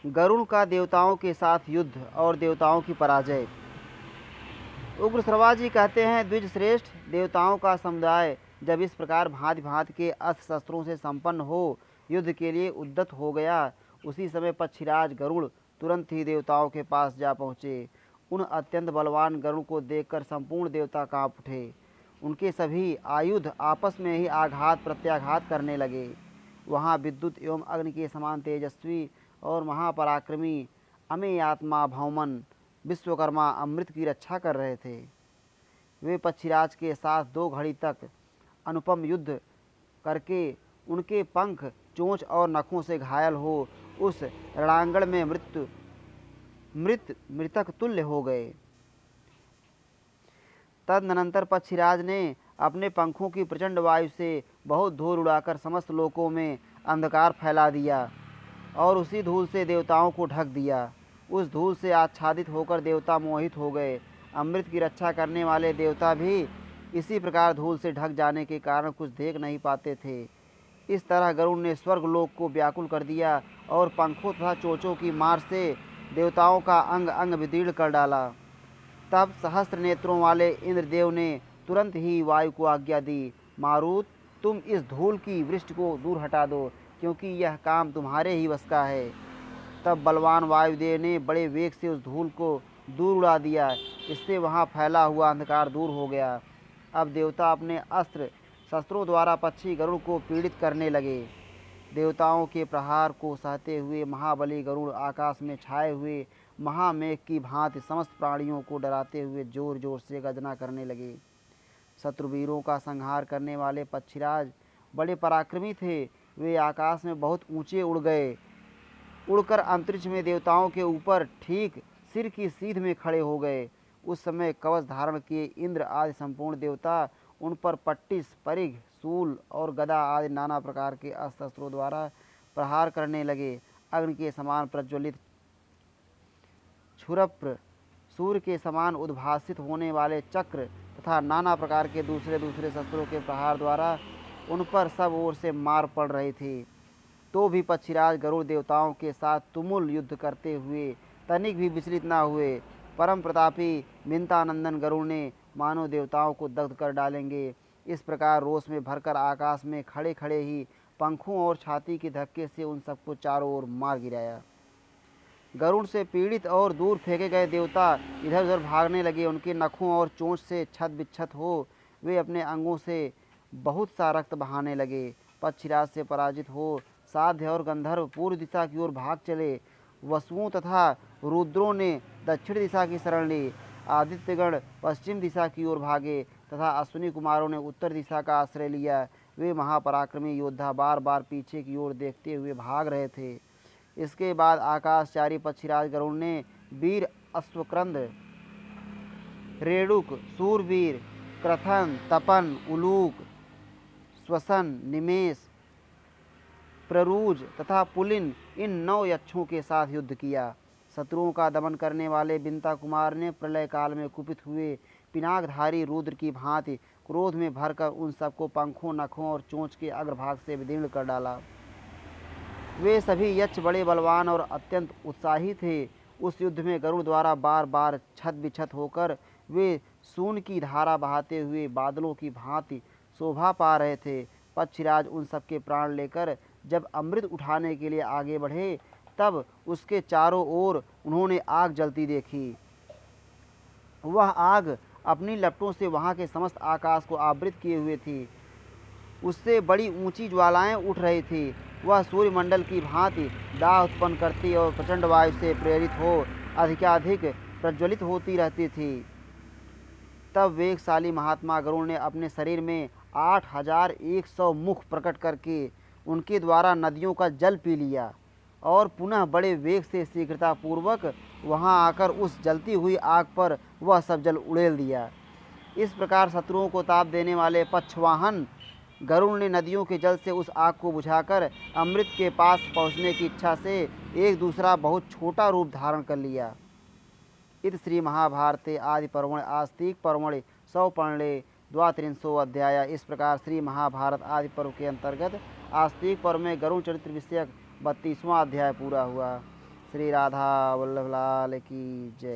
गरुड़ का देवताओं के साथ युद्ध और देवताओं की पराजय। उग्र श्रवा जी कहते हैं, द्विज श्रेष्ठ, देवताओं का समुदाय जब इस प्रकार भांति भांति के अस्त्र शस्त्रों से संपन्न हो युद्ध के लिए उद्यत हो गया, उसी समय पक्षीराज गरुड़ तुरंत ही देवताओं के पास जा पहुँचे। उन अत्यंत बलवान गरुड़ को देखकर संपूर्ण देवता काँप उठे। उनके सभी आयुध आपस में ही आघात प्रत्याघात करने लगे। वहाँ विद्युत एवं अग्नि के समान तेजस्वी और महापराक्रमी अमेय आत्मा भौमन विश्वकर्मा अमृत की रक्षा कर रहे थे। वे पक्षीराज के साथ 2 घड़ी तक अनुपम युद्ध करके उनके पंख, चोंच और नखों से घायल हो उस रणांगण में मृतक तुल्य हो गए। तदनंतर पक्षीराज ने अपने पंखों की प्रचंड वायु से बहुत धूल उड़ाकर समस्त लोकों में अंधकार फैला दिया और उसी धूल से देवताओं को ढक दिया। उस धूल से आच्छादित होकर देवता मोहित हो गए। अमृत की रक्षा करने वाले देवता भी इसी प्रकार धूल से ढक जाने के कारण कुछ देख नहीं पाते थे। इस तरह गरुड़ ने स्वर्गलोक को व्याकुल कर दिया और पंखों तथा चोंचों की मार से देवताओं का अंग अंग विदीर्ण कर डाला। तब सहस्त्र नेत्रों वाले इंद्रदेव ने तुरंत ही वायु को आज्ञा दी, मारुत, तुम इस धूल की वृष्टि को दूर हटा दो, क्योंकि यह काम तुम्हारे ही वश का है। तब बलवान वायुदेव ने बड़े वेग से उस धूल को दूर उड़ा दिया। इससे वहाँ फैला हुआ अंधकार दूर हो गया। अब देवता अपने अस्त्र शस्त्रों द्वारा पक्षी गरुड़ को पीड़ित करने लगे। देवताओं के प्रहार को सहते हुए महाबली गरुड़ आकाश में छाए हुए महामेघ की भांति समस्त प्राणियों को डराते हुए जोर जोर से गर्जना करने लगे। शत्रुवीरों का संहार करने वाले पक्षीराज बड़े पराक्रमी थे। वे आकाश में बहुत ऊंचे उड़ गए। उड़कर अंतरिक्ष में देवताओं के ऊपर ठीक सिर की सीध में खड़े हो गए। उस समय कवच धारण किए इंद्र आदि संपूर्ण देवता उन पर पट्टिस, परिघ, शूल और गदा आदि नाना प्रकार के अस्त्र शस्त्रों द्वारा प्रहार करने लगे। अग्नि के समान प्रज्वलित क्षुरप्र, सूर्य के समान उद्भासित होने वाले चक्र तथा नाना प्रकार के दूसरे दूसरे शस्त्रों के प्रहार द्वारा उन पर सब ओर से मार पड़ रहे थे। तो भी पक्षीराज गरुड़ देवताओं के साथ तुमुल युद्ध करते हुए तनिक भी विचलित न हुए। परम प्रतापी मिंतानंदन गरुड़ ने मानव देवताओं को दग्ध कर डालेंगे इस प्रकार रोष में भरकर आकाश में खड़े खड़े ही पंखों और छाती के धक्के से उन सबको चारों ओर मार गिराया। गरुड़ से पीड़ित और दूर फेंके गए देवता इधर उधर भागने लगे। उनके नखों और चोंच से छत बिच्छत हो वे अपने अंगों से बहुत सा रक्त बहाने लगे। पक्षीराज से पराजित हो साध्य और गंधर्व पूर्व दिशा की ओर भाग चले। वसुओं तथा रुद्रों ने दक्षिण दिशा की शरण ली। आदित्यगण पश्चिम दिशा की ओर भागे तथा अश्विनी कुमारों ने उत्तर दिशा का आश्रय लिया। वे महापराक्रमी योद्धा बार बार पीछे की ओर देखते हुए भाग रहे थे। इसके बाद आकाशचारी पक्षीराज गरुड़ ने वीर अश्वक्रंद, रेणुक, सूरवीर, क्रथन, तपन, उलूक, श्वसन, निमेष, प्ररूज तथा पुलिन इन 9 यक्षों के साथ युद्ध किया। शत्रुओं का दमन करने वाले बिंता कुमार ने प्रलय काल में कुपित हुए पिनाकधारी रुद्र की भांति क्रोध में भरकर उन सबको पंखों, नखों और चोंच के अग्रभाग से विदीर्ण कर डाला। वे सभी यक्ष बड़े बलवान और अत्यंत उत्साही थे। उस युद्ध में गरुड़ द्वारा बार बार छत बिछत होकर वे सून की धारा बहाते हुए बादलों की भांति शोभा पा रहे थे। पक्षीराज उन सबके प्राण लेकर जब अमृत उठाने के लिए आगे बढ़े तब उसके चारों ओर उन्होंने आग जलती देखी। वह आग अपनी लपटों से वहाँ के समस्त आकाश को आवृत किए हुए थी। उससे बड़ी ऊंची ज्वालाएं उठ रही थी। वह सूर्यमंडल की भांति दाह उत्पन्न करती और प्रचंड वायु से प्रेरित हो अधिकाधिक प्रज्वलित होती रहती थी। तब वेगशाली महात्मा गरुड़ ने अपने शरीर में 8100 मुख प्रकट करके उनके द्वारा नदियों का जल पी लिया और पुनः बड़े वेग से शीघ्रतापूर्वक वहां आकर उस जलती हुई आग पर वह सब जल उड़ेल दिया। इस प्रकार शत्रुओं को ताप देने वाले पक्षवाहन गरुड़ ने नदियों के जल से उस आग को बुझाकर अमृत के पास पहुँचने की इच्छा से एक दूसरा बहुत छोटा रूप धारण कर लिया। इति श्री महाभारते आदि पर्वण आस्तिक पर्वणि 100 पर्णे द्वात्रिंशो अध्याय। इस प्रकार श्री महाभारत आदि पर्व के अंतर्गत आस्तिक पर्व में गरुड़ चरित्र विषयक 32वां अध्याय पूरा हुआ। श्री राधा वल्लभ लाल की जय।